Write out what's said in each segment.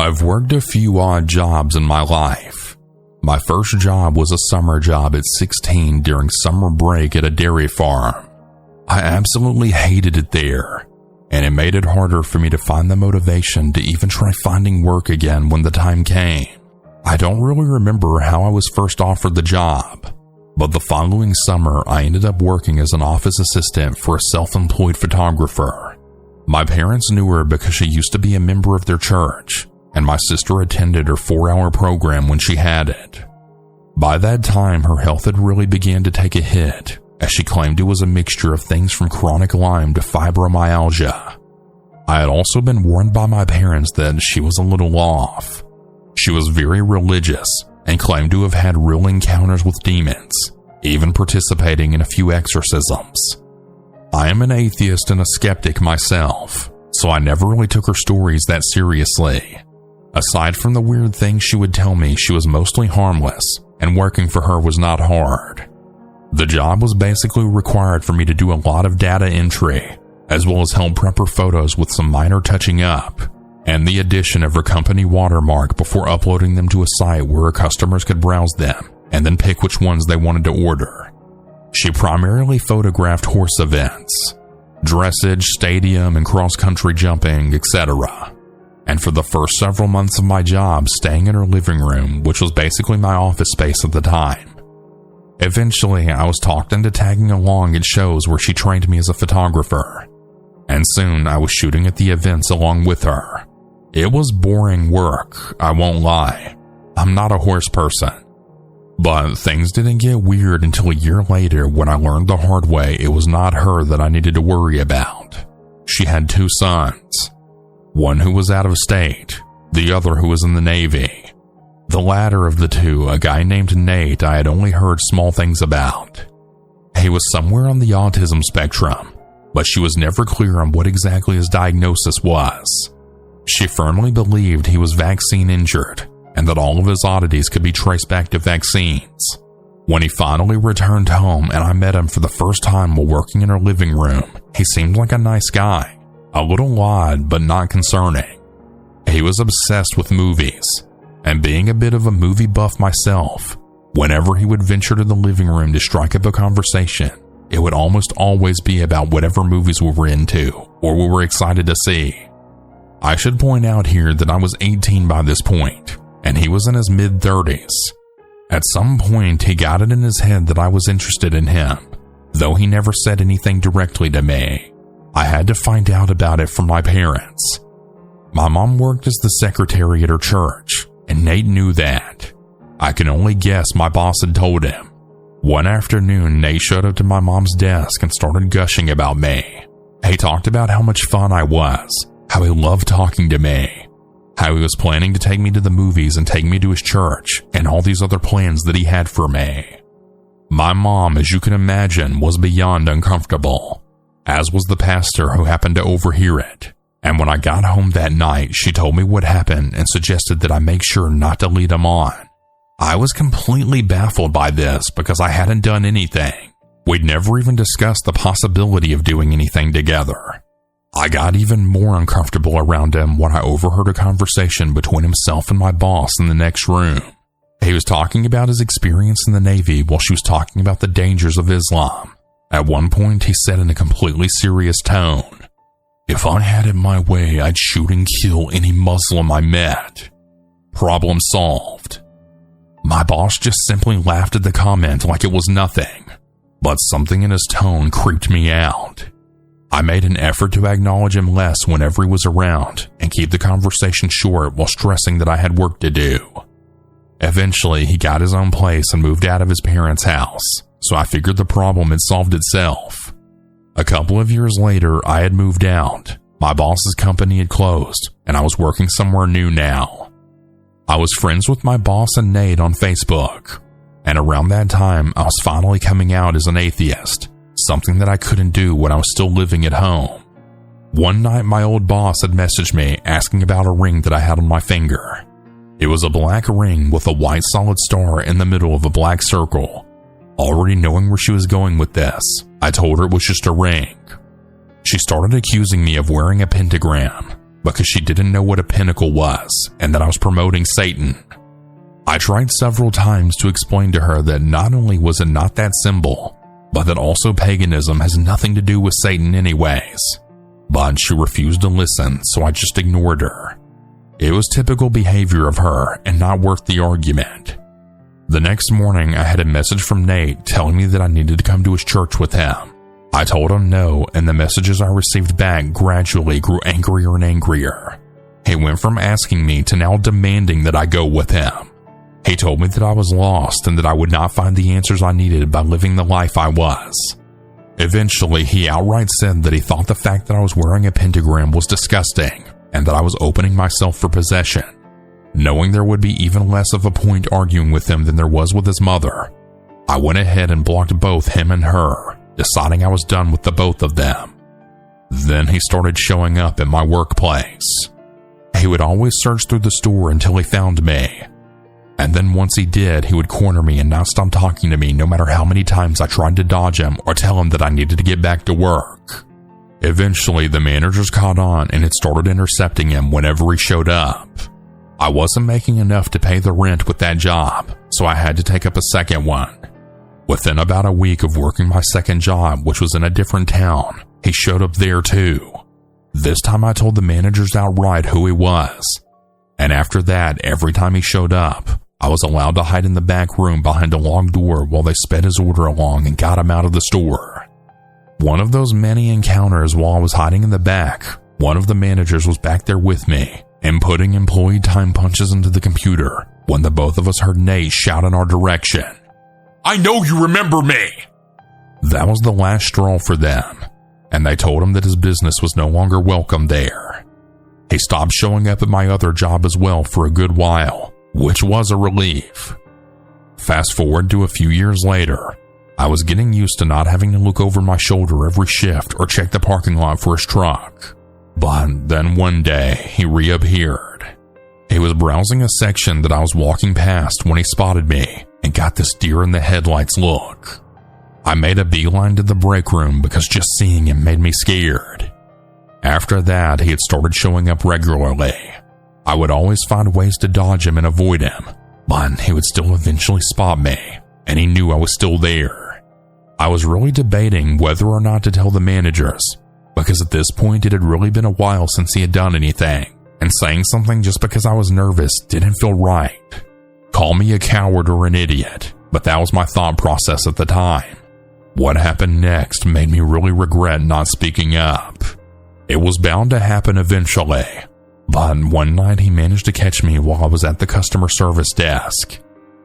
I've worked a few odd jobs in my life. My first job was a summer job at 16 during summer break at a dairy farm. I absolutely hated it there, and it made it harder for me to find the motivation to even try finding work again when the time came. I don't really remember how I was first offered the job, but the following summer I ended up working as an office assistant for a self-employed photographer. My parents knew her because she used to be a member of their church, and my sister attended her 4-hour program when she had it. By that time, her health had really began to take a hit, as she claimed it was a mixture of things from chronic Lyme to fibromyalgia. I had also been warned by my parents that she was a little off. She was very religious and claimed to have had real encounters with demons, even participating in a few exorcisms. I am an atheist and a skeptic myself, so I never really took her stories that seriously. Aside from the weird things she would tell me, she was mostly harmless, and working for her was not hard. The job was basically required for me to do a lot of data entry, as well as help prep her photos with some minor touching up, and the addition of her company watermark before uploading them to a site where her customers could browse them, and then pick which ones they wanted to order. She primarily photographed horse events, dressage, stadium, and cross-country jumping, etc. And for the first several months of my job, staying in her living room, which was basically my office space at the time. Eventually, I was talked into tagging along at shows where she trained me as a photographer, and soon I was shooting at the events along with her. It was boring work, I won't lie. I'm not a horse person. But things didn't get weird until a year later when I learned the hard way it was not her that I needed to worry about. She had 2 sons. One who was out of state, the other who was in the Navy. The latter of the two, a guy named Nate, I had only heard small things about. He was somewhere on the autism spectrum, but she was never clear on what exactly his diagnosis was. She firmly believed he was vaccine injured, and that all of his oddities could be traced back to vaccines. When he finally returned home and I met him for the first time while working in her living room, he seemed like a nice guy. A little odd, but not concerning. He was obsessed with movies, and being a bit of a movie buff myself, whenever he would venture to the living room to strike up a conversation, it would almost always be about whatever movies we were into, or we were excited to see. I should point out here that I was 18 by this point, and he was in his mid-30s. At some point, he got it in his head that I was interested in him, though he never said anything directly to me. I had to find out about it from my parents. My mom worked as the secretary at her church, and Nate knew that. I can only guess my boss had told him. One afternoon, Nate showed up to my mom's desk and started gushing about me. He talked about how much fun I was, how he loved talking to me, how he was planning to take me to the movies and take me to his church, and all these other plans that he had for me. My mom, as you can imagine, was beyond uncomfortable, as was the pastor who happened to overhear it. And when I got home that night, she told me what happened and suggested that I make sure not to lead him on. I was completely baffled by this because I hadn't done anything. We'd never even discussed the possibility of doing anything together. I got even more uncomfortable around him when I overheard a conversation between himself and my boss in the next room. He was talking about his experience in the Navy while she was talking about the dangers of Islam. At one point, he said in a completely serious tone, "If I had it my way, I'd shoot and kill any Muslim I met. Problem solved." My boss just simply laughed at the comment like it was nothing, but something in his tone creeped me out. I made an effort to acknowledge him less whenever he was around and keep the conversation short while stressing that I had work to do. Eventually, he got his own place and moved out of his parents' house, so I figured the problem had solved itself. A couple of years later, I had moved out, my boss's company had closed, and I was working somewhere new now. I was friends with my boss and Nate on Facebook, and around that time, I was finally coming out as an atheist, something that I couldn't do when I was still living at home. One night, my old boss had messaged me asking about a ring that I had on my finger. It was a black ring with a white solid star in the middle of a black circle. Already knowing where she was going with this, I told her it was just a ring. She started accusing me of wearing a pentagram, because she didn't know what a pinnacle was and that I was promoting Satan. I tried several times to explain to her that not only was it not that symbol, but that also paganism has nothing to do with Satan anyways. But she refused to listen, so I just ignored her. It was typical behavior of her and not worth the argument. The next morning, I had a message from Nate telling me that I needed to come to his church with him. I told him no, and the messages I received back gradually grew angrier and angrier. He went from asking me to now demanding that I go with him. He told me that I was lost and that I would not find the answers I needed by living the life I was. Eventually, he outright said that he thought the fact that I was wearing a pentagram was disgusting and that I was opening myself for possession. Knowing there would be even less of a point arguing with him than there was with his mother, I went ahead and blocked both him and her, deciding I was done with the both of them. Then he started showing up at my workplace. He would always search through the store until he found me. And then once he did, he would corner me and not stop talking to me no matter how many times I tried to dodge him or tell him that I needed to get back to work. Eventually, the managers caught on and had started intercepting him whenever he showed up. I wasn't making enough to pay the rent with that job, so I had to take up a second one. Within about a week of working my second job, which was in a different town, he showed up there too. This time I told the managers outright who he was. And after that, every time he showed up, I was allowed to hide in the back room behind a locked door while they sped his order along and got him out of the store. One of those many encounters while I was hiding in the back, one of the managers was back there with me, inputting employee time punches into the computer when the both of us heard Nate shout in our direction, "I know you remember me!" That was the last straw for them, and they told him that his business was no longer welcome there. He stopped showing up at my other job as well for a good while, which was a relief. Fast forward to a few years later, I was getting used to not having to look over my shoulder every shift or check the parking lot for his truck. But then one day, he reappeared. He was browsing a section that I was walking past when he spotted me and got this deer in the headlights look. I made a beeline to the break room because just seeing him made me scared. After that, he had started showing up regularly. I would always find ways to dodge him and avoid him, but he would still eventually spot me, and he knew I was still there. I was really debating whether or not to tell the managers, because at this point it had really been a while since he had done anything, and saying something just because I was nervous didn't feel right. Call me a coward or an idiot, but that was my thought process at the time. What happened next made me really regret not speaking up. It was bound to happen eventually, but one night he managed to catch me while I was at the customer service desk.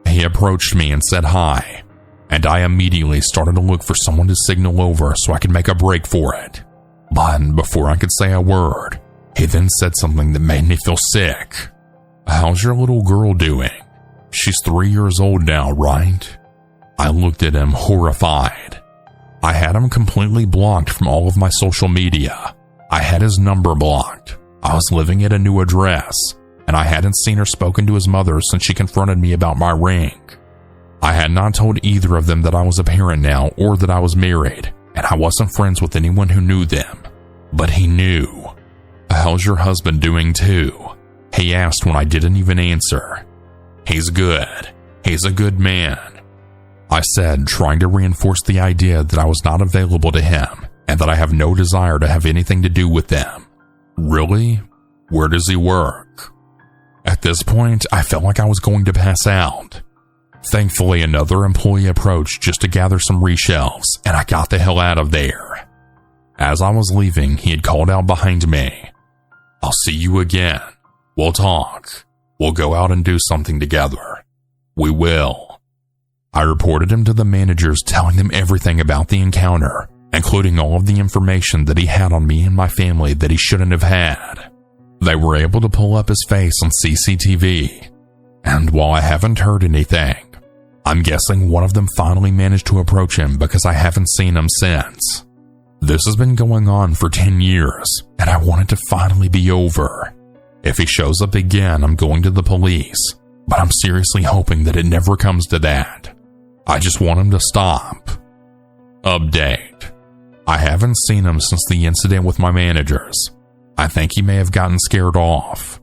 He approached me and said hi, and I immediately started to look for someone to signal over so I could make a break for it. But before I could say a word, he then said something that made me feel sick. "How's your little girl doing? She's 3 years old now, right?" I looked at him horrified. I had him completely blocked from all of my social media. I had his number blocked. I was living at a new address, and I hadn't seen or spoken to his mother since she confronted me about my ring. I had not told either of them that I was a parent now or that I was married, and I wasn't friends with anyone who knew them. But he knew. "How's your husband doing too?" he asked when I didn't even answer. "He's good. He's a good man," I said, trying to reinforce the idea that I was not available to him and that I have no desire to have anything to do with them. "Really? Where does he work?" At this point, I felt like I was going to pass out. Thankfully, another employee approached just to gather some reshelves, and I got the hell out of there. As I was leaving, he had called out behind me, "I'll see you again. We'll talk. We'll go out and do something together. We will." I reported him to the managers, telling them everything about the encounter, including all of the information that he had on me and my family that he shouldn't have had. They were able to pull up his face on CCTV, and while I haven't heard anything, I'm guessing one of them finally managed to approach him because I haven't seen him since. This has been going on for 10 years, and I want it to finally be over. If he shows up again, I'm going to the police, but I'm seriously hoping that it never comes to that. I just want him to stop. Update. I haven't seen him since the incident with my managers. I think he may have gotten scared off.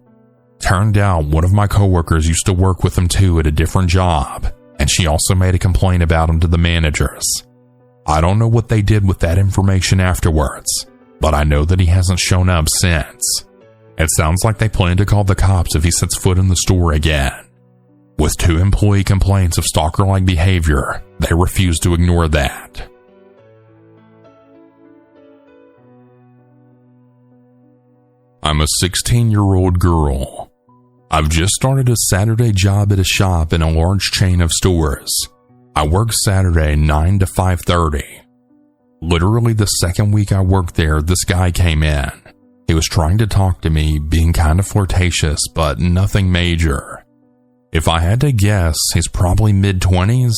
Turned out one of my coworkers used to work with him too at a different job, and she also made a complaint about him to the managers. I don't know what they did with that information afterwards, but I know that he hasn't shown up since. It sounds like they plan to call the cops if he sets foot in the store again. With 2 employee complaints of stalker-like behavior, they refuse to ignore that. I'm a 16-year-old girl. I've just started a Saturday job at a shop in a large chain of stores. I work Saturday 9 to 5:30. Literally the second week I worked there, this guy came in. He was trying to talk to me, being kind of flirtatious, but nothing major. If I had to guess, he's probably mid-20s,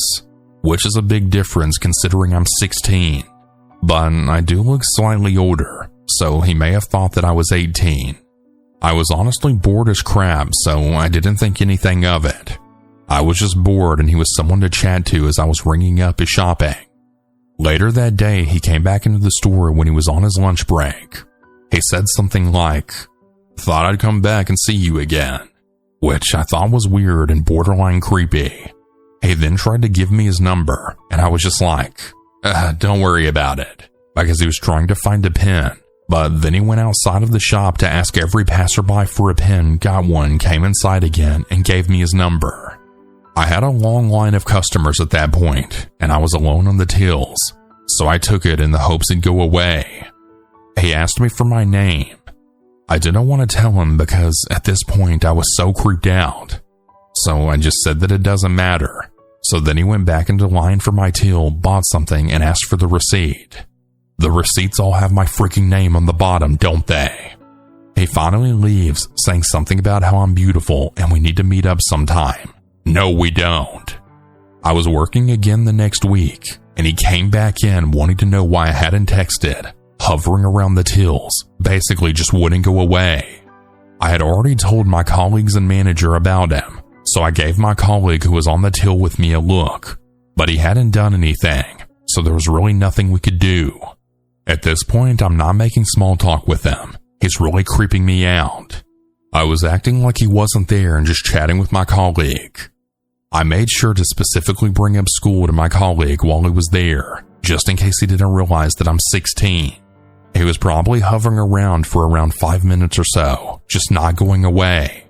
which is a big difference considering I'm 16. But I do look slightly older, so he may have thought that I was 18. I was honestly bored as crap, so I didn't think anything of it. I was just bored and he was someone to chat to as I was ringing up his shopping. Later that day, he came back into the store when he was on his lunch break. He said something like, "Thought I'd come back and see you again," which I thought was weird and borderline creepy. He then tried to give me his number, and I was just like, don't worry about it, because he was trying to find a pen. But then he went outside of the shop to ask every passerby for a pen, got one, came inside again, and gave me his number. I had a long line of customers at that point, and I was alone on the tills, so I took it in the hopes he'd go away. He asked me for my name. I didn't want to tell him because at this point I was so creeped out, so I just said that it doesn't matter. So then he went back into line for my till, bought something, and asked for the receipt. The receipts all have my freaking name on the bottom, don't they? He finally leaves, saying something about how I'm beautiful and we need to meet up sometime. No, we don't. I was working again the next week, and he came back in wanting to know why I hadn't texted, hovering around the tills, basically just wouldn't go away. I had already told my colleagues and manager about him, so I gave my colleague who was on the till with me a look, but he hadn't done anything, so there was really nothing we could do. At this point, I'm not making small talk with him. He's really creeping me out. I was acting like he wasn't there and just chatting with my colleague. I made sure to specifically bring up school to my colleague while he was there, just in case he didn't realize that I'm 16. He was probably hovering around for around 5 minutes or so, just not going away.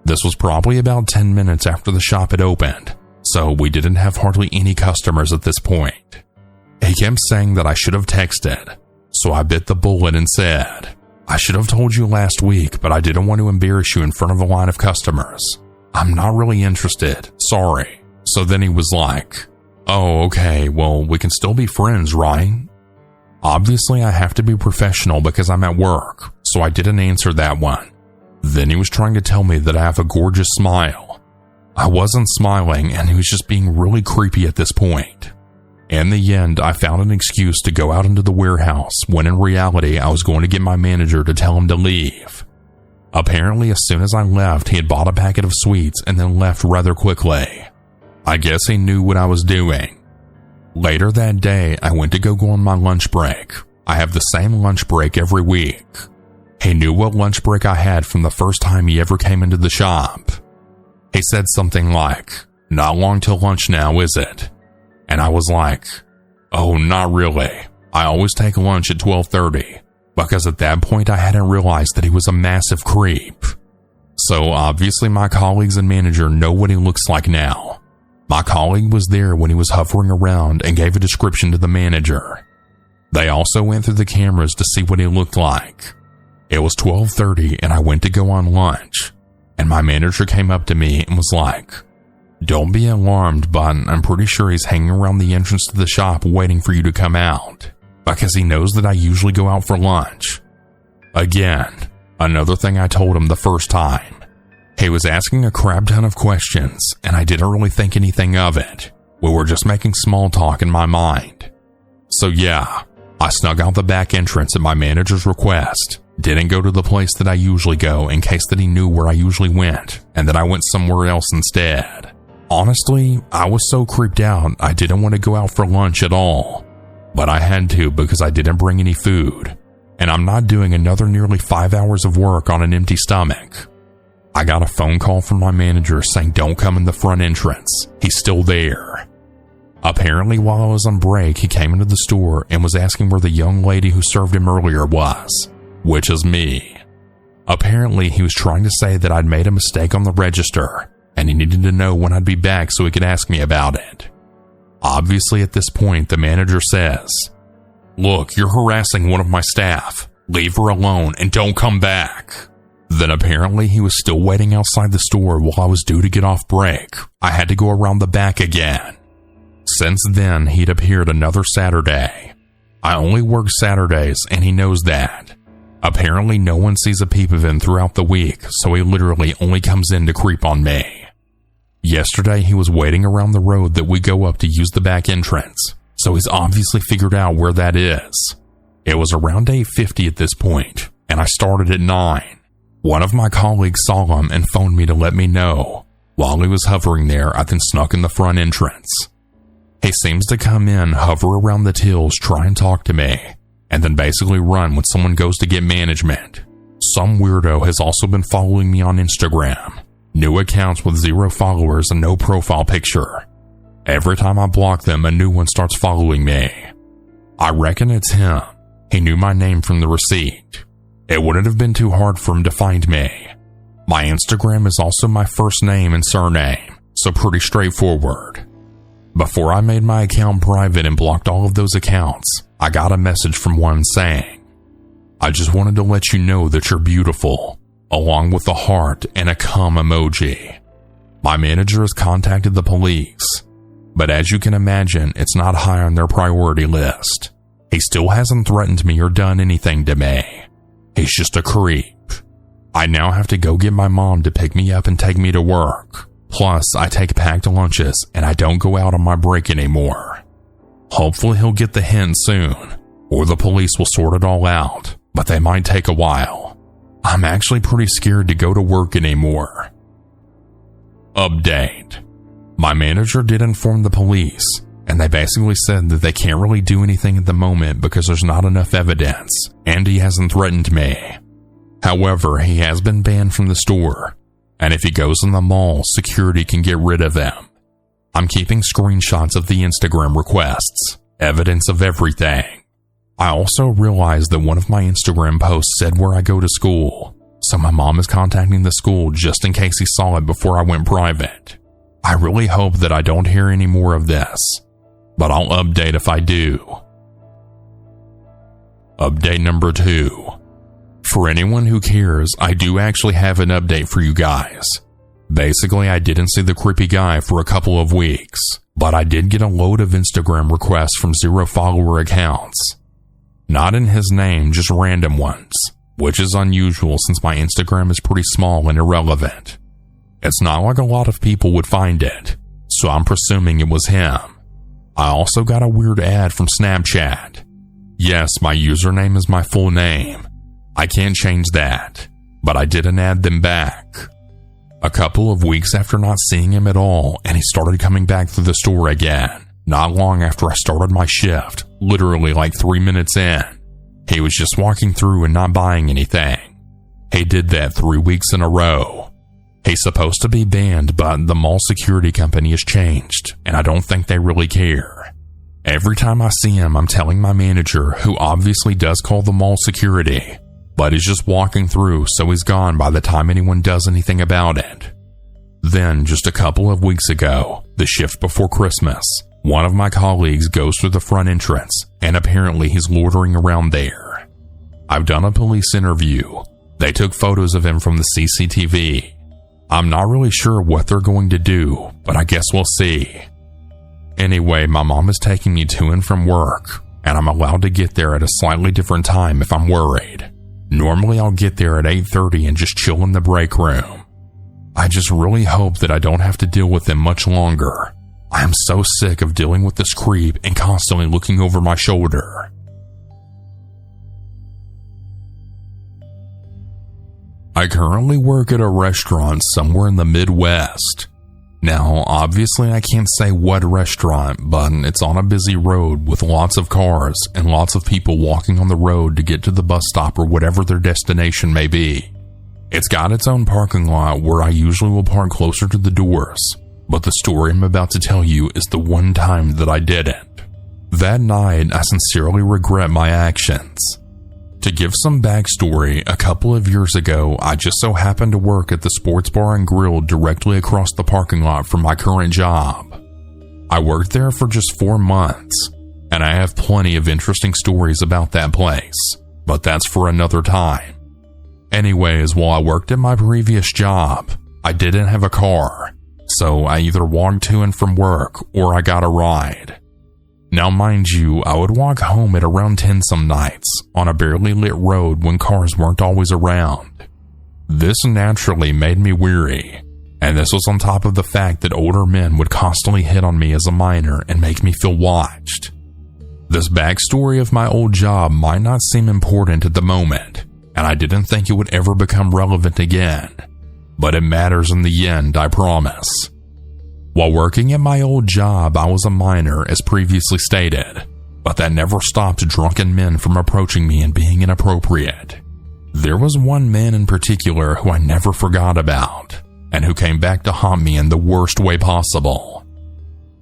This was probably about 10 minutes after the shop had opened, so we didn't have hardly any customers at this point. He kept saying that I should have texted, so I bit the bullet and said, "I should have told you last week, but I didn't want to embarrass you in front of a line of customers. I'm not really interested, sorry." So then he was like, "Oh, okay, well, we can still be friends, right?" Obviously, I have to be professional because I'm at work, so I didn't answer that one. Then he was trying to tell me that I have a gorgeous smile. I wasn't smiling, and he was just being really creepy at this point. In the end, I found an excuse to go out into the warehouse when in reality I was going to get my manager to tell him to leave. Apparently, as soon as I left, he had bought a packet of sweets and then left rather quickly. I guess he knew what I was doing. Later that day, I went to go on my lunch break. I have the same lunch break every week. He knew what lunch break I had from the first time he ever came into the shop. He said something like, "Not long till lunch now, is it?" And I was like, "Oh, not really. I always take lunch at 12:30, because at that point I hadn't realized that he was a massive creep. So obviously my colleagues and manager know what he looks like now. My colleague was there when he was hovering around and gave a description to the manager. They also went through the cameras to see what he looked like. It was 12:30 and I went to go on lunch, and my manager came up to me and was like, "Don't be alarmed, but I'm pretty sure he's hanging around the entrance to the shop waiting for you to come out, because he knows that I usually go out for lunch." Again, another thing I told him the first time. He was asking a crap ton of questions, and I didn't really think anything of it. We were just making small talk in my mind. So yeah, I snuck out the back entrance at my manager's request, didn't go to the place that I usually go in case that he knew where I usually went, and that I went somewhere else instead. Honestly, I was so creeped out I didn't want to go out for lunch at all. But I had to because I didn't bring any food. and I'm not doing another nearly 5 hours of work on an empty stomach. I got a phone call from my manager saying don't come in the front entrance. He's still there. Apparently, while I was on break, he came into the store and was asking where the young lady who served him earlier was, which is me. Apparently, he was trying to say that I'd made a mistake on the register, and he needed to know when I'd be back so he could ask me about it. Obviously, at this point, the manager says, "Look, you're harassing one of my staff. Leave her alone and don't come back." Then apparently he was still waiting outside the store while I was due to get off break. I had to go around the back again. Since then, he'd appeared another Saturday. I only work Saturdays, and he knows that. Apparently, no one sees a peep of him throughout the week, so he literally only comes in to creep on me. Yesterday, he was waiting around the road that we go up to use the back entrance, so he's obviously figured out where that is. It was around 8:50 at this point, and I started at 9. One of my colleagues saw him and phoned me to let me know. While he was hovering there, I then snuck in the front entrance. He seems to come in, hover around the tills, try and talk to me, and then basically run when someone goes to get management. Some weirdo has also been following me on Instagram. New accounts with 0 followers and no profile picture. Every time I block them, a new one starts following me. I reckon it's him. He knew my name from the receipt. It wouldn't have been too hard for him to find me. My Instagram is also my first name and surname, so pretty straightforward. Before I made my account private and blocked all of those accounts, I got a message from one saying, "I just wanted to let you know that you're beautiful," along with a heart and a cum emoji. My manager has contacted the police, but as you can imagine, it's not high on their priority list. He still hasn't threatened me or done anything to me. He's just a creep. I now have to go get my mom to pick me up and take me to work. Plus, I take packed lunches and I don't go out on my break anymore. Hopefully he'll get the hint soon, or the police will sort it all out, but they might take a while. I'm actually pretty scared to go to work anymore. Update. My manager did inform the police, and they basically said that they can't really do anything at the moment because there's not enough evidence, and he hasn't threatened me. However, he has been banned from the store, and if he goes in the mall, security can get rid of him. I'm keeping screenshots of the Instagram requests, evidence of everything. I also realized that one of my Instagram posts said where I go to school, so my mom is contacting the school just in case he saw it before I went private. I really hope that I don't hear any more of this, but I'll update if I do. Update number 2. For anyone who cares, I do actually have an update for you guys. Basically, I didn't see the creepy guy for a couple of weeks, but I did get a load of Instagram requests from 0 follower accounts. Not in his name, just random ones, which is unusual since my Instagram is pretty small and irrelevant. It's not like a lot of people would find it, so I'm presuming it was him. I also got a weird ad from Snapchat. Yes, my username is my full name. I can't change that, but I didn't add them back. A couple of weeks after not seeing him at all, and he started coming back through the store again. Not long after I started my shift, literally like 3 minutes in. He was just walking through and not buying anything. He did that 3 weeks in a row. He's supposed to be banned, but the mall security company has changed, and I don't think they really care. Every time I see him, I'm telling my manager, who obviously does call the mall security, but he's just walking through, so he's gone by the time anyone does anything about it. Then, just a couple of weeks ago, the shift before Christmas, one of my colleagues goes through the front entrance, and apparently he's loitering around there. I've done a police interview. They took photos of him from the CCTV. I'm not really sure what they're going to do, but I guess we'll see. Anyway, my mom is taking me to and from work, and I'm allowed to get there at a slightly different time if I'm worried. Normally I'll get there at 8:30 and just chill in the break room. I just really hope that I don't have to deal with him much longer. I am so sick of dealing with this creep and constantly looking over my shoulder. I currently work at a restaurant somewhere in the Midwest. Now, obviously I can't say what restaurant, but it's on a busy road with lots of cars and lots of people walking on the road to get to the bus stop or whatever their destination may be. It's got its own parking lot where I usually will park closer to the doors, but the story I'm about to tell you is the one time that I didn't. That night, I sincerely regret my actions. To give some backstory, a couple of years ago, I just so happened to work at the sports bar and grill directly across the parking lot from my current job. I worked there for just 4 months, and I have plenty of interesting stories about that place, but that's for another time. Anyways, while I worked at my previous job, I didn't have a car, so I either walked to and from work or I got a ride. Now mind you, I would walk home at around 10 some nights on a barely lit road when cars weren't always around. This naturally made me weary, and this was on top of the fact that older men would constantly hit on me as a minor and make me feel watched. This backstory of my old job might not seem important at the moment, and I didn't think it would ever become relevant again, but it matters in the end, I promise. While working at my old job, I was a minor, as previously stated, but that never stopped drunken men from approaching me and being inappropriate. There was one man in particular who I never forgot about, and who came back to haunt me in the worst way possible.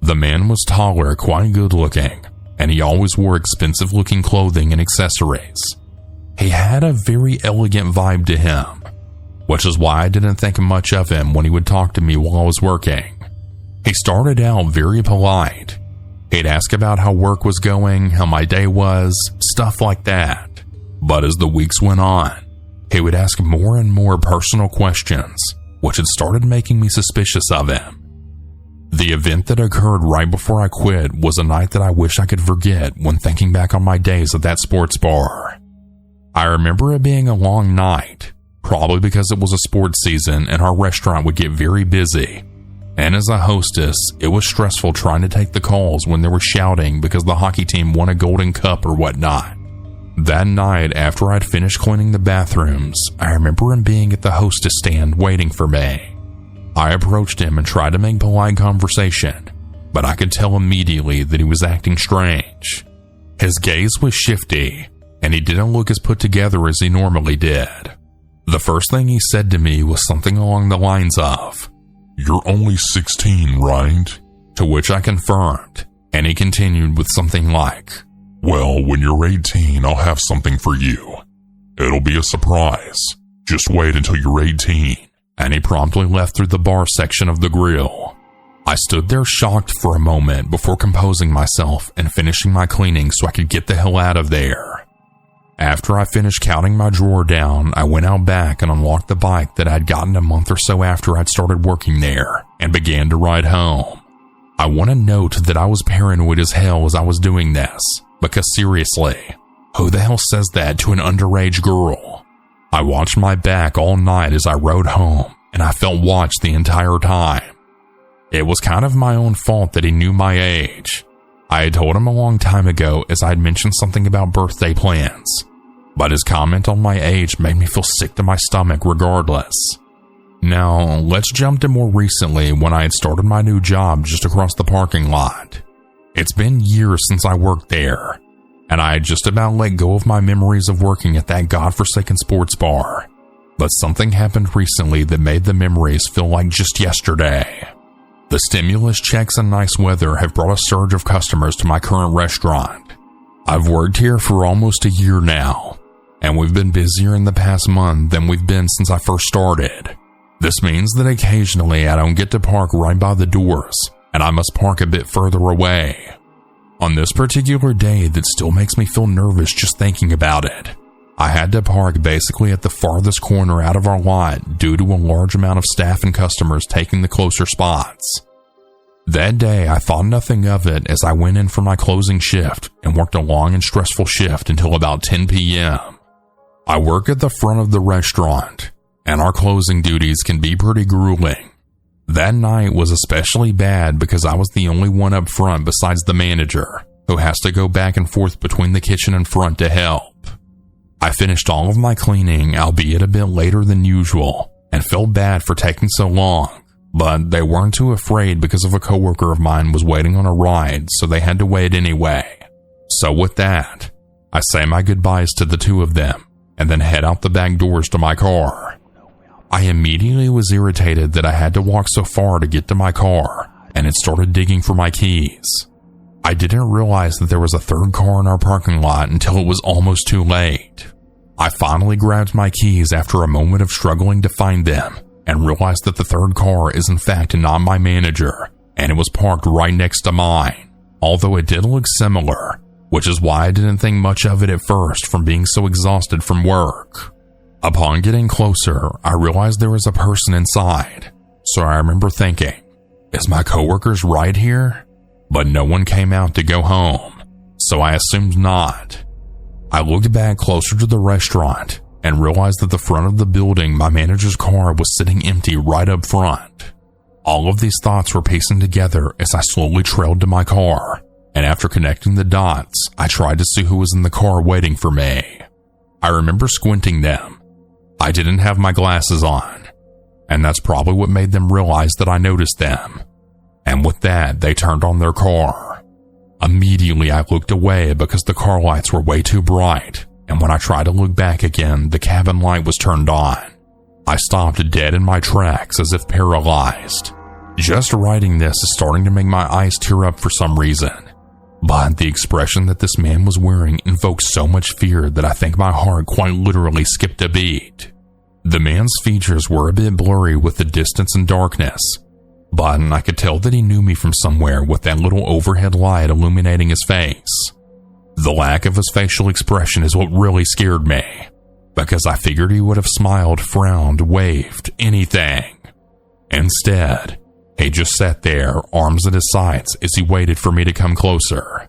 The man was taller, quite good looking, and he always wore expensive looking clothing and accessories. He had a very elegant vibe to him, which is why I didn't think much of him when he would talk to me while I was working. He started out very polite. He'd ask about how work was going, how my day was, stuff like that. But as the weeks went on, he would ask more and more personal questions, which had started making me suspicious of him. The event that occurred right before I quit was a night that I wish I could forget when thinking back on my days at that sports bar. I remember it being a long night, probably because it was a sports season and our restaurant would get very busy. And as a hostess, it was stressful trying to take the calls when they were shouting because the hockey team won a golden cup or whatnot. That night, after I'd finished cleaning the bathrooms, I remember him being at the hostess stand waiting for me. I approached him and tried to make polite conversation, but I could tell immediately that he was acting strange. His gaze was shifty, and he didn't look as put together as he normally did. The first thing he said to me was something along the lines of, "You're only 16, right?" To which I confirmed, and he continued with something like, "Well, when you're 18, I'll have something for you. It'll be a surprise. Just wait until you're 18. And he promptly left through the bar section of the grill. I stood there shocked for a moment before composing myself and finishing my cleaning so I could get the hell out of there. After I finished counting my drawer down, I went out back and unlocked the bike that I'd gotten a month or so after I'd started working there and began to ride home. I want to note that I was paranoid as hell as I was doing this, because seriously, who the hell says that to an underage girl? I watched my back all night as I rode home, and I felt watched the entire time. It was kind of my own fault that he knew my age. I had told him a long time ago as I had mentioned something about birthday plans, but his comment on my age made me feel sick to my stomach regardless. Now, let's jump to more recently when I had started my new job just across the parking lot. It's been years since I worked there, and I had just about let go of my memories of working at that godforsaken sports bar. But something happened recently that made the memories feel like just yesterday. The stimulus checks and nice weather have brought a surge of customers to my current restaurant. I've worked here for almost a year now, and we've been busier in the past month than we've been since I first started. This means that occasionally I don't get to park right by the doors, and I must park a bit further away. On this particular day that still makes me feel nervous just thinking about it, I had to park basically at the farthest corner out of our lot due to a large amount of staff and customers taking the closer spots. That day I thought nothing of it as I went in for my closing shift and worked a long and stressful shift until about 10 p.m. I work at the front of the restaurant, and our closing duties can be pretty grueling. That night was especially bad because I was the only one up front besides the manager, who has to go back and forth between the kitchen and front to help. I finished all of my cleaning, albeit a bit later than usual, and felt bad for taking so long, but they weren't too afraid because of a coworker of mine was waiting on a ride, so they had to wait anyway. So with that, I say my goodbyes to the two of them and then head out the back doors to my car. I immediately was irritated that I had to walk so far to get to my car, and it started digging for my keys. I didn't realize that there was a third car in our parking lot until it was almost too late. I finally grabbed my keys after a moment of struggling to find them and realized that the third car is in fact not my manager, and it was parked right next to mine, although it did look similar, which is why I didn't think much of it at first from being so exhausted from work. Upon getting closer, I realized there was a person inside, so I remember thinking, is my coworker's ride here? But no one came out to go home, so I assumed not. I looked back closer to the restaurant and realized that the front of the building my manager's car was sitting empty right up front. All of these thoughts were piecing together as I slowly trailed to my car, and after connecting the dots, I tried to see who was in the car waiting for me. I remember squinting them. I didn't have my glasses on, and that's probably what made them realize that I noticed them. And with that, they turned on their car. Immediately, I looked away because the car lights were way too bright, and when I tried to look back again, the cabin light was turned on. I stopped dead in my tracks as if paralyzed. Just writing this is starting to make my eyes tear up for some reason, but the expression that this man was wearing invoked so much fear that I think my heart quite literally skipped a beat. The man's features were a bit blurry with the distance and darkness, but I could tell that he knew me from somewhere with that little overhead light illuminating his face. The lack of his facial expression is what really scared me, because I figured he would have smiled, frowned, waved, anything. Instead, he just sat there, arms at his sides, as he waited for me to come closer.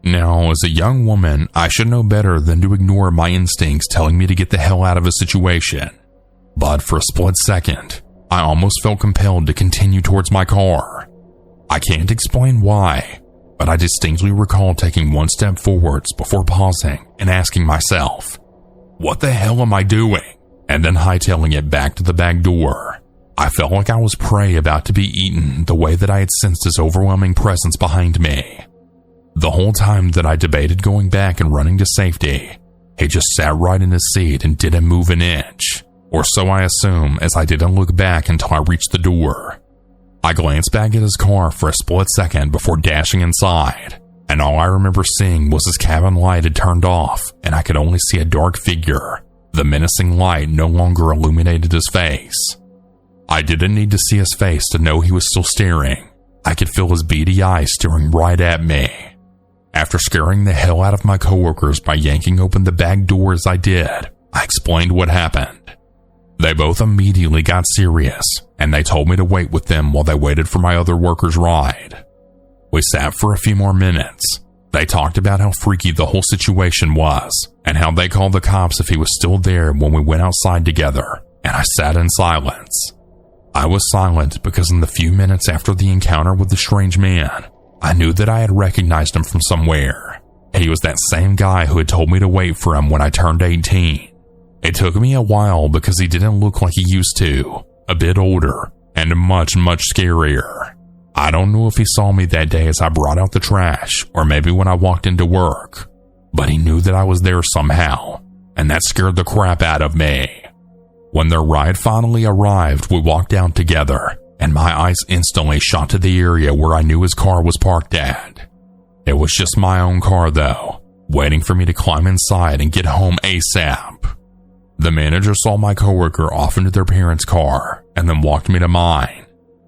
Now, as a young woman, I should know better than to ignore my instincts telling me to get the hell out of a situation. But for a split second, I almost felt compelled to continue towards my car. I can't explain why, but I distinctly recall taking one step forwards before pausing and asking myself, what the hell am I doing? And then hightailing it back to the back door. I felt like I was prey about to be eaten the way that I had sensed his overwhelming presence behind me. The whole time that I debated going back and running to safety, he just sat right in his seat and didn't move an inch, or so I assume, as I didn't look back until I reached the door. I glanced back at his car for a split second before dashing inside, and all I remember seeing was his cabin light had turned off and I could only see a dark figure. The menacing light no longer illuminated his face. I didn't need to see his face to know he was still staring. I could feel his beady eyes staring right at me. After scaring the hell out of my coworkers by yanking open the back door as I did, I explained what happened. They both immediately got serious, and they told me to wait with them while they waited for my other worker's ride. We sat for a few more minutes. They talked about how freaky the whole situation was, and how they called the cops if he was still there when we went outside together, and I sat in silence. I was silent because in the few minutes after the encounter with the strange man, I knew that I had recognized him from somewhere. He was that same guy who had told me to wait for him when I turned 18. It took me a while because he didn't look like he used to, a bit older, and much, much scarier. I don't know if he saw me that day as I brought out the trash, or maybe when I walked into work, but he knew that I was there somehow, and that scared the crap out of me. When their ride finally arrived, we walked out together, and my eyes instantly shot to the area where I knew his car was parked at. It was just my own car though, waiting for me to climb inside and get home ASAP. The manager saw my coworker off into their parents' car, and then walked me to mine.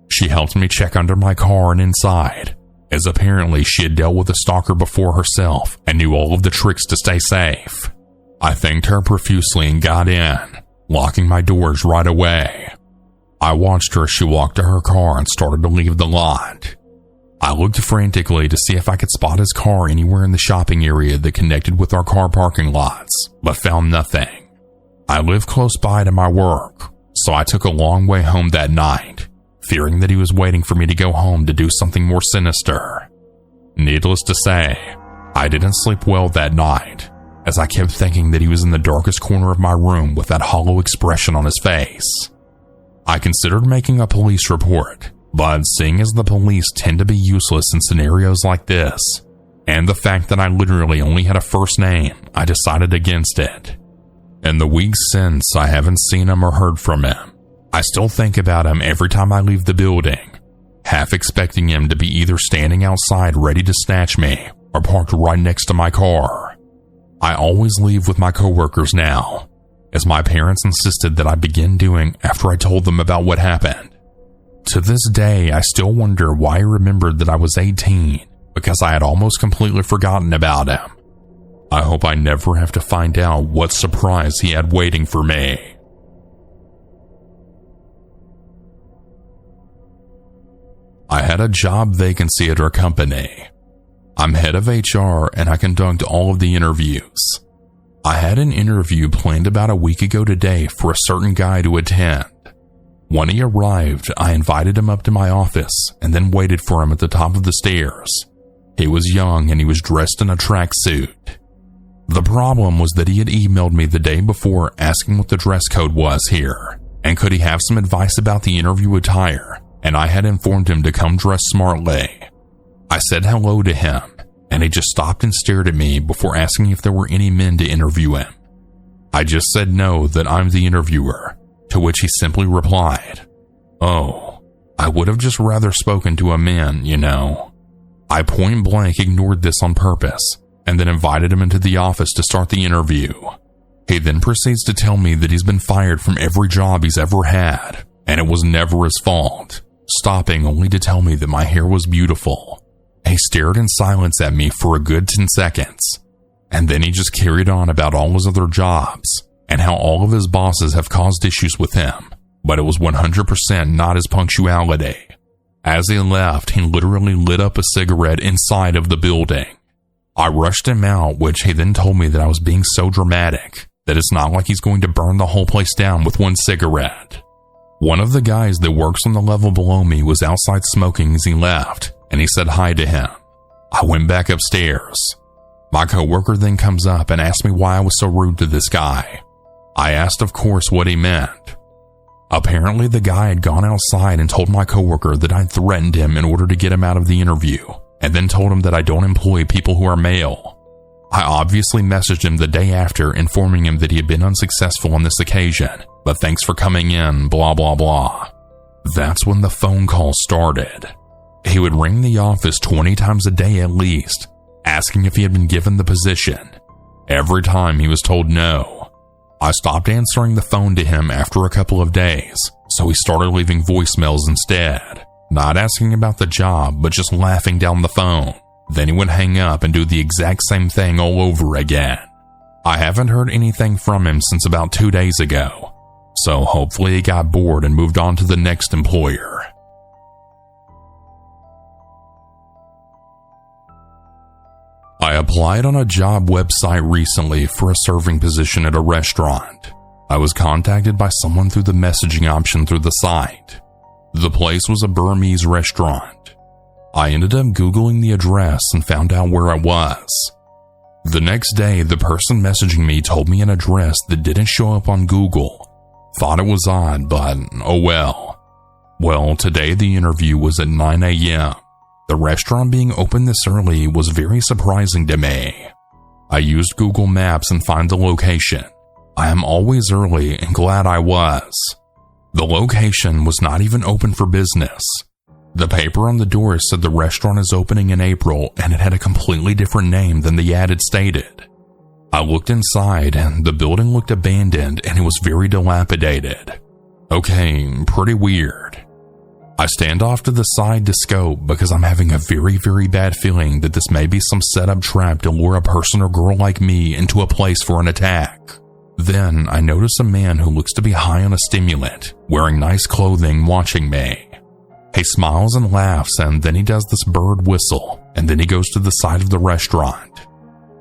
She helped me check under my car and inside, as apparently she had dealt with a stalker before herself and knew all of the tricks to stay safe. I thanked her profusely and got in, locking my doors right away. I watched her as she walked to her car and started to leave the lot. I looked frantically to see if I could spot his car anywhere in the shopping area that connected with our car parking lots, but found nothing. I live close by to my work, so I took a long way home that night, fearing that he was waiting for me to go home to do something more sinister. Needless to say, I didn't sleep well that night, as I kept thinking that he was in the darkest corner of my room with that hollow expression on his face. I considered making a police report, but seeing as the police tend to be useless in scenarios like this, and the fact that I literally only had a first name, I decided against it. In the weeks since, I haven't seen him or heard from him. I still think about him every time I leave the building, half expecting him to be either standing outside ready to snatch me or parked right next to my car. I always leave with my coworkers now, as my parents insisted that I begin doing after I told them about what happened. To this day, I still wonder why I remembered that I was 18, because I had almost completely forgotten about him. I hope I never have to find out what surprise he had waiting for me. I had a job vacancy at our company. I'm head of HR and I conduct all of the interviews. I had an interview planned about a week ago today for a certain guy to attend. When he arrived, I invited him up to my office and then waited for him at the top of the stairs. He was young and he was dressed in a tracksuit. The problem was that he had emailed me the day before asking what the dress code was here, and could he have some advice about the interview attire, and I had informed him to come dressed smartly. I said hello to him, and he just stopped and stared at me before asking if there were any men to interview him. I just said no, that I'm the interviewer, to which he simply replied, "Oh, I would have just rather spoken to a man, you know." I point blank ignored this on purpose, and then invited him into the office to start the interview. He then proceeds to tell me that he's been fired from every job he's ever had, and it was never his fault, stopping only to tell me that my hair was beautiful. He stared in silence at me for a good 10 seconds, and then he just carried on about all his other jobs, and how all of his bosses have caused issues with him, but it was 100% not his punctuality. As he left, he literally lit up a cigarette inside of the building. I rushed him out, which he then told me that I was being so dramatic, that it's not like he's going to burn the whole place down with one cigarette. One of the guys that works on the level below me was outside smoking as he left, and he said hi to him. I went back upstairs. My coworker then comes up and asked me why I was so rude to this guy. I asked, of course, what he meant. Apparently, the guy had gone outside and told my coworker that I'd threatened him in order to get him out of the interview, and then told him that I don't employ people who are male. I obviously messaged him the day after, informing him that he had been unsuccessful on this occasion, but thanks for coming in, blah blah blah. That's when the phone call started. He would ring the office 20 times a day at least, asking if he had been given the position. Every time he was told no. I stopped answering the phone to him after a couple of days, so he started leaving voicemails instead, not asking about the job, but just laughing down the phone. Then he would hang up and do the exact same thing all over again. I haven't heard anything from him since about 2 days ago, so hopefully he got bored and moved on to the next employer. I applied on a job website recently for a serving position at a restaurant. I was contacted by someone through the messaging option through the site. The place was a Burmese restaurant. I ended up Googling the address and found out where I was. The next day, the person messaging me told me an address that didn't show up on Google. Thought it was odd, but oh well. Well, today the interview was at 9 a.m. The restaurant being open this early was very surprising to me. I used Google Maps and found the location. I am always early and glad I was. The location was not even open for business. The paper on the door said the restaurant is opening in April, and it had a completely different name than the ad had stated. I looked inside and the building looked abandoned and it was very dilapidated. Okay, pretty weird. I stand off to the side to scope because I'm having a very bad feeling that this may be some setup trap to lure a person or girl like me into a place for an attack. Then I notice a man who looks to be high on a stimulant, wearing nice clothing, watching me. He smiles and laughs, and then he does this bird whistle, and then he goes to the side of the restaurant.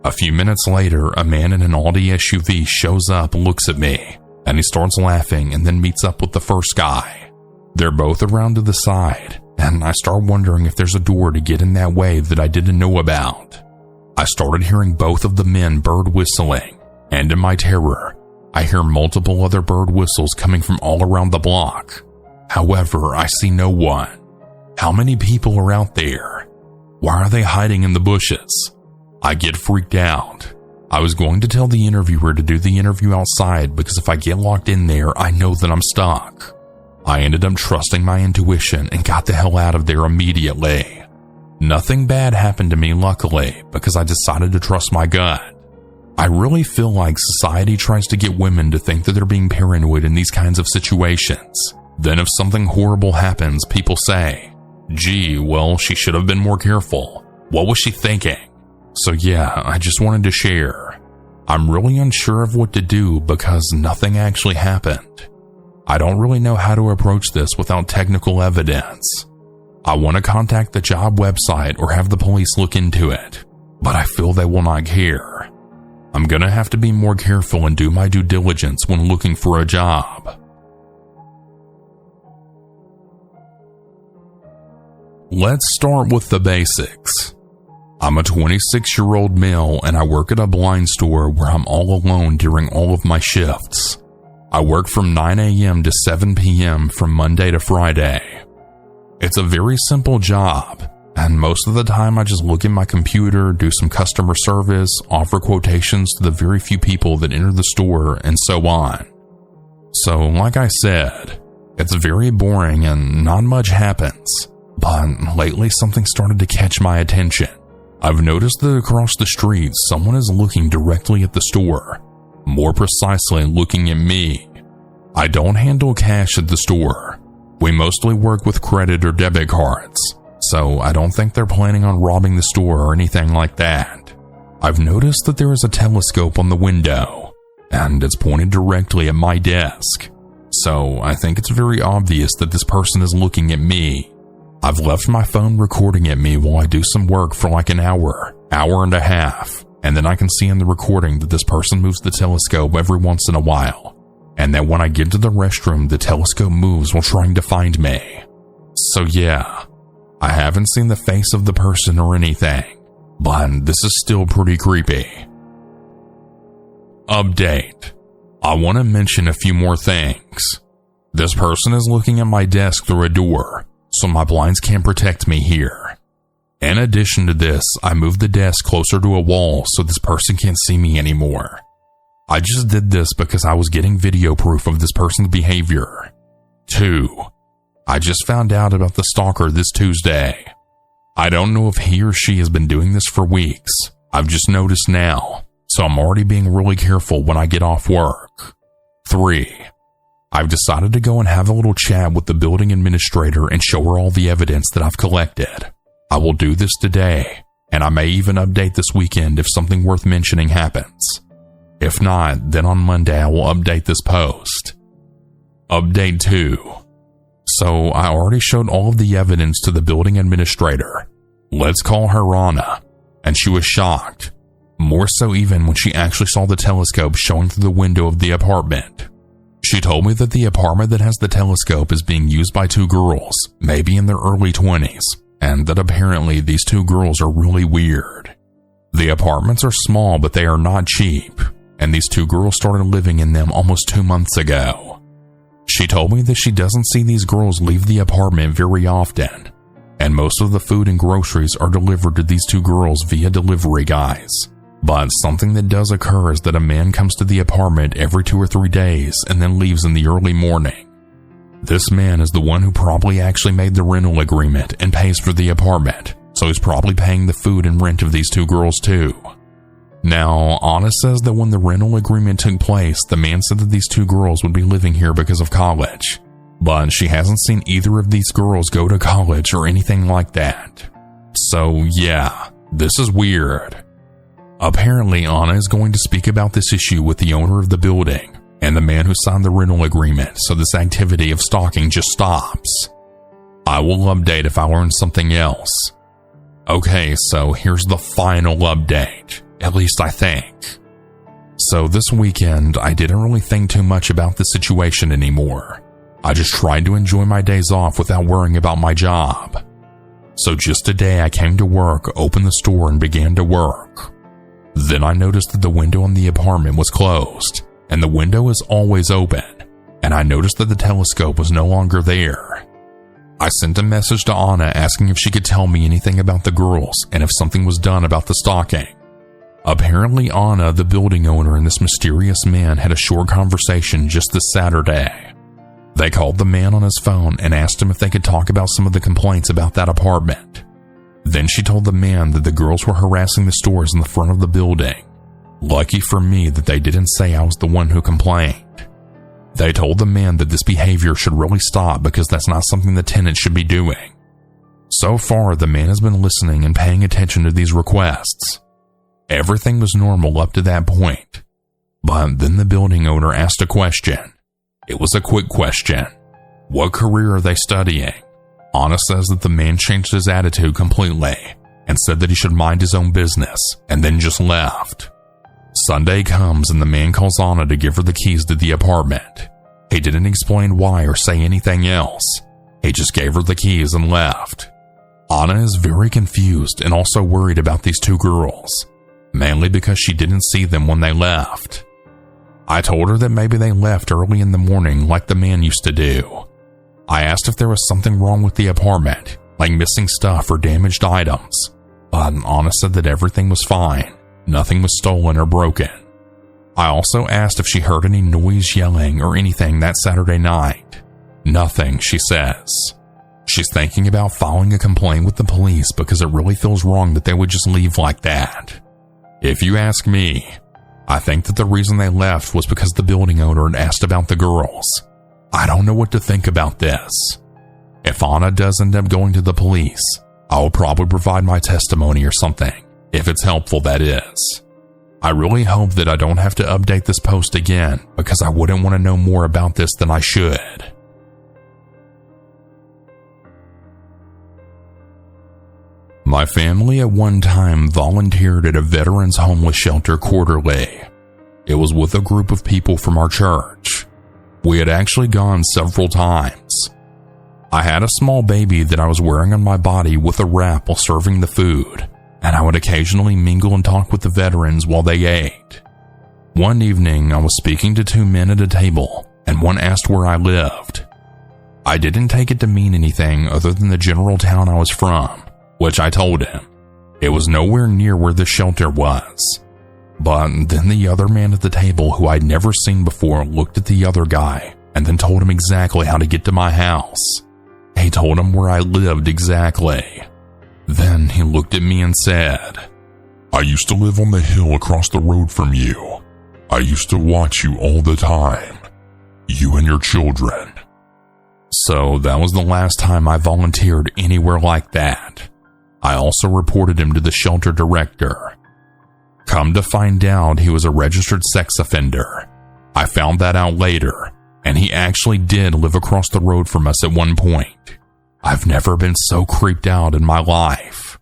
A few minutes later, a man in an Audi SUV shows up, looks at me, and he starts laughing and then meets up with the first guy. They're both around to the side, and I start wondering if there's a door to get in that way that I didn't know about. I started hearing both of the men bird whistling, and in my terror, I hear multiple other bird whistles coming from all around the block. However, I see no one. How many people are out there? Why are they hiding in the bushes? I get freaked out. I was going to tell the interviewer to do the interview outside because if I get locked in there, I know that I'm stuck. I ended up trusting my intuition and got the hell out of there immediately. Nothing bad happened to me, luckily, because I decided to trust my gut. I really feel like society tries to get women to think that they're being paranoid in these kinds of situations. Then if something horrible happens, people say, "Gee, well, she should have been more careful. What was she thinking?" So yeah, I just wanted to share. I'm really unsure of what to do because nothing actually happened. I don't really know how to approach this without technical evidence. I want to contact the job website or have the police look into it, but I feel they will not care. I'm gonna have to be more careful and do my due diligence when looking for a job. Let's start with the basics. I'm a 26-year-old male and I work at a blind store where I'm all alone during all of my shifts. I work from 9 a.m. to 7 p.m. from Monday to Friday. It's a very simple job, and most of the time I just look at my computer, do some customer service, offer quotations to the very few people that enter the store, and so on. So, like I said, it's very boring and not much happens, but lately something started to catch my attention. I've noticed that across the street someone is looking directly at the store, more precisely looking at me. I don't handle cash at the store. We mostly work with credit or debit cards, so I don't think they're planning on robbing the store or anything like that. I've noticed that there is a telescope on the window, and it's pointed directly at my desk, so I think it's very obvious that this person is looking at me. I've left my phone recording at me while I do some work for like an hour and a half, and then I can see in the recording that this person moves the telescope every once in a while, and that when I get to the restroom, the telescope moves while trying to find me. So yeah, I haven't seen the face of the person or anything, but this is still pretty creepy. Update. I want to mention a few more things. This person is looking at my desk through a door, so my blinds can't protect me here. In addition to this, I moved the desk closer to a wall so this person can't see me anymore. I just did this because I was getting video proof of this person's behavior. 2. I just found out about the stalker this Tuesday. I don't know if he or she has been doing this for weeks. I've just noticed now, so I'm already being really careful when I get off work. 3. I've decided to go and have a little chat with the building administrator and show her all the evidence that I've collected. I will do this today, and I may even update this weekend if something worth mentioning happens. If not, then on Monday I will update this post. Update 2. So I already showed all of the evidence to the building administrator. Let's call her Rana, and she was shocked. More so even when she actually saw the telescope showing through the window of the apartment. She told me that the apartment that has the telescope is being used by 2 girls, maybe in their early 20s, and that apparently these 2 girls are really weird. The apartments are small, but they are not cheap, and these 2 girls started living in them almost 2 months ago. She told me that she doesn't see these girls leave the apartment very often, and most of the food and groceries are delivered to these 2 girls via delivery guys. But something that does occur is that a man comes to the apartment every 2 or 3 days and then leaves in the early morning. This man is the one who probably actually made the rental agreement and pays for the apartment, so he's probably paying the food and rent of these 2 girls too. Now, Anna says that when the rental agreement took place, the man said that these 2 girls would be living here because of college, but she hasn't seen either of these girls go to college or anything like that. So yeah, this is weird. Apparently, Anna is going to speak about this issue with the owner of the building and the man who signed the rental agreement, so this activity of stalking just stops. I will update if I learn something else. Okay, so here's the final update, at least I think. So this weekend, I didn't really think too much about the situation anymore. I just tried to enjoy my days off without worrying about my job. So just today I came to work, opened the store, and began to work. Then I noticed that the window in the apartment was closed, and the window is always open, and I noticed that the telescope was no longer there. I sent a message to Anna asking if she could tell me anything about the girls and if something was done about the stalking. Apparently Anna, the building owner, and this mysterious man had a short conversation just this Saturday. They called the man on his phone and asked him if they could talk about some of the complaints about that apartment. Then she told the man that the girls were harassing the stores in the front of the building. Lucky for me that they didn't say I was the one who complained. They told the man that this behavior should really stop because that's not something the tenant should be doing. So far, the man has been listening and paying attention to these requests. Everything was normal up to that point. But then the building owner asked a question. It was a quick question. What career are they studying? Anna says that the man changed his attitude completely and said that he should mind his own business and then just left. Sunday comes and the man calls Anna to give her the keys to the apartment. He didn't explain why or say anything else. He just gave her the keys and left. Anna is very confused and also worried about these two girls, mainly because she didn't see them when they left. I told her that maybe they left early in the morning like the man used to do. I asked if there was something wrong with the apartment, like missing stuff or damaged items, but Anna said that everything was fine. Nothing was stolen or broken. I also asked if she heard any noise, yelling, or anything that Saturday night. Nothing, she says. She's thinking about filing a complaint with the police because it really feels wrong that they would just leave like that. If you ask me, I think that the reason they left was because the building owner had asked about the girls. I don't know what to think about this. If Anna does end up going to the police, I will probably provide my testimony or something. If it's helpful, that is. I really hope that I don't have to update this post again because I wouldn't want to know more about this than I should. My family at one time volunteered at a veterans homeless shelter quarterly. It was with a group of people from our church. We had actually gone several times. I had a small baby that I was wearing on my body with a wrap while serving the food, and I would occasionally mingle and talk with the veterans while they ate. One evening, I was speaking to two men at a table, and one asked where I lived. I didn't take it to mean anything other than the general town I was from, which I told him. It was nowhere near where the shelter was. But then the other man at the table, who I'd never seen before, looked at the other guy and then told him exactly how to get to my house. He told him where I lived exactly. Then he looked at me and said, "I used to live on the hill across the road from you. I used to watch you all the time. You and your children." So that was the last time I volunteered anywhere like that. I also reported him to the shelter director. Come to find out, he was a registered sex offender. I found that out later, and he actually did live across the road from us at one point. I've never been so creeped out in my life.